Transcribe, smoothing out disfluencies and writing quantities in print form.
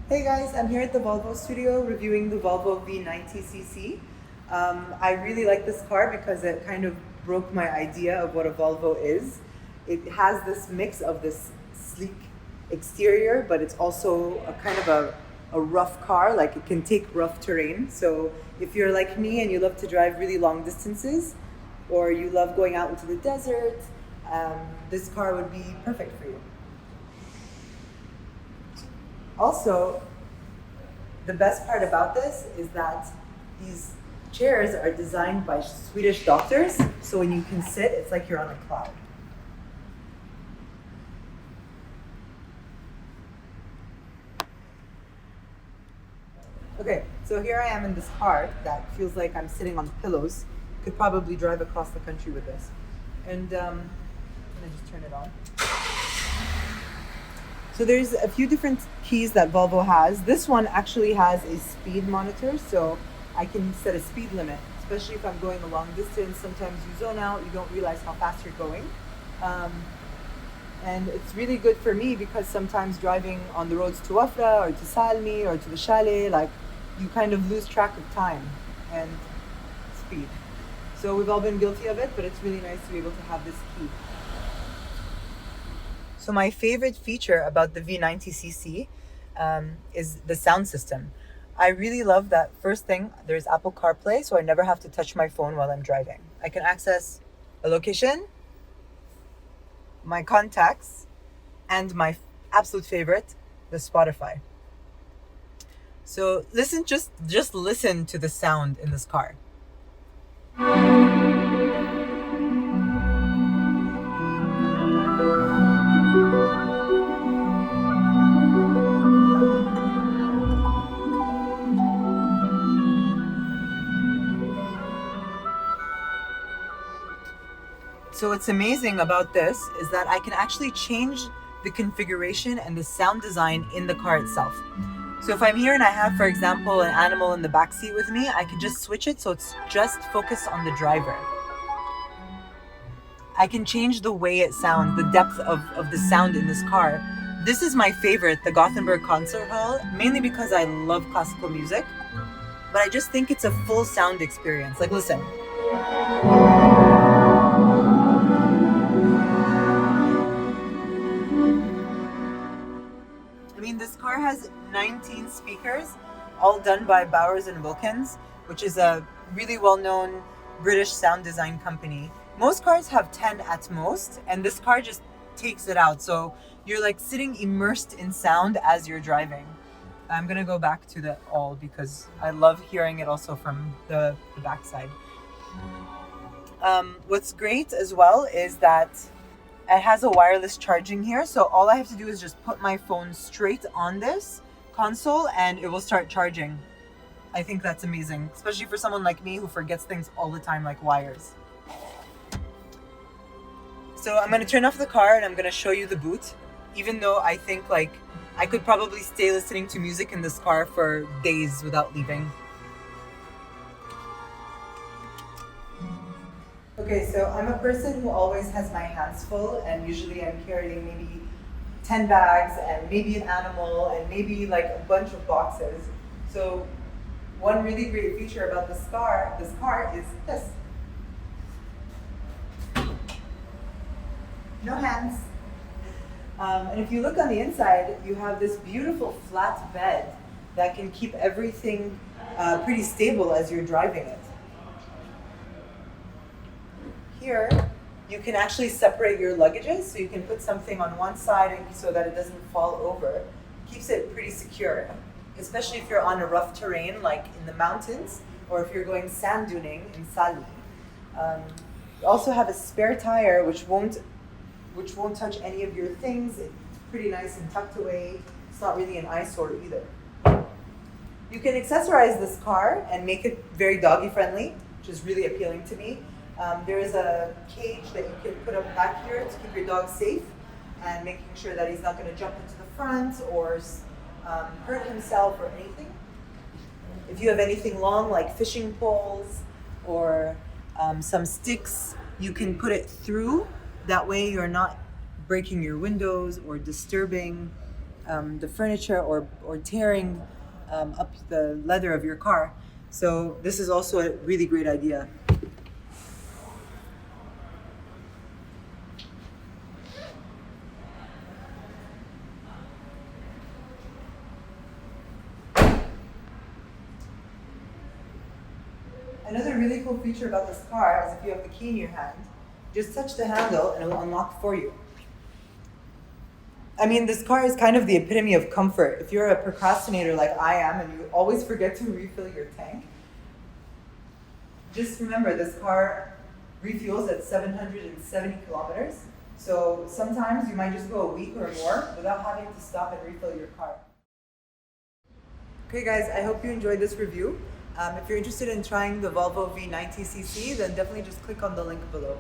Hey guys, I'm here at the Volvo studio reviewing the Volvo V90CC. I really like this car because it kind of broke my idea of what a Volvo is. It has this mix of this sleek exterior, but it's also a kind of a rough car, like it can take rough terrain. So if you're like me and you love to drive really long distances, or you love going out into the desert, this car would be perfect for you. Also, the best part about this is that these chairs are designed by Swedish doctors, so when you can sit, it's like you're on a cloud. Okay, so here I am in this car that feels like I'm sitting on pillows. Could probably drive across the country with this. And I'm gonna just turn it on. So there's a few different keys that Volvo has. This one actually has a speed monitor, so I can set a speed limit, especially if I'm going a long distance. Sometimes you zone out, you don't realize how fast you're going. And it's really good for me because sometimes driving on the roads to Wafra or to Salmi or to the chalet, like you kind of lose track of time and speed. So we've all been guilty of it, but it's really nice to be able to have this key. So my favorite feature about the V90CC is the sound system. I really love that first thing, there's Apple CarPlay, so I never have to touch my phone while I'm driving. I can access a location, my contacts, and my absolute favorite, the Spotify. So just listen to the sound in this car. So what's amazing about this is that I can actually change the configuration and the sound design in the car itself. So if I'm here and I have, for example, an animal in the back seat with me, I can just switch it so it's just focused on the driver. I can change the way it sounds, the depth of the sound in this car. This is my favorite, the Gothenburg Concert Hall, mainly because I love classical music, but I just think it's a full sound experience. Like, listen. I mean, this car has 19 speakers, all done by Bowers and Wilkins, which is a really well-known British sound design company. Most cars have 10 at most, and this car just takes it out. So you're like sitting immersed in sound as you're driving. I'm gonna go back to the all because I love hearing it also from the backside. What's great as well is that it has a wireless charging here, so all I have to do is just put my phone straight on this console and it will start charging. I think that's amazing, especially for someone like me who forgets things all the time, like wires. So I'm going to turn off the car and I'm going to show you the boot, even though I think like I could probably stay listening to music in this car for days without leaving. Okay, so I'm a person who always has my hands full, and usually I'm carrying maybe 10 bags and maybe an animal and maybe like a bunch of boxes. So one really great feature about this car is this. No hands. And if you look on the inside, you have this beautiful flat bed that can keep everything pretty stable as you're driving it. Here, you can actually separate your luggages, so you can put something on one side so that it doesn't fall over. Keeps it pretty secure, especially if you're on a rough terrain like in the mountains, or if you're going sand duning in Sali. You also have a spare tire which won't touch any of your things. It's pretty nice and tucked away. It's not really an eyesore either. You can accessorize this car and make it very doggy friendly, which is really appealing to me. There is a cage that you can put up back here to keep your dog safe and making sure that he's not going to jump into the front or hurt himself or anything. If you have anything long like fishing poles or some sticks, you can put it through. That way you're not breaking your windows or disturbing the furniture or tearing up the leather of your car. So this is also a really great idea. Another really cool feature about this car is if you have the key in your hand, just touch the handle and it will unlock for you. I mean, this car is kind of the epitome of comfort. If you're a procrastinator like I am and you always forget to refill your tank, just remember this car refuels at 770 kilometers. So sometimes you might just go a week or more without having to stop and refill your car. Okay guys, I hope you enjoyed this review. If you're interested in trying the Volvo V90CC, then definitely just click on the link below.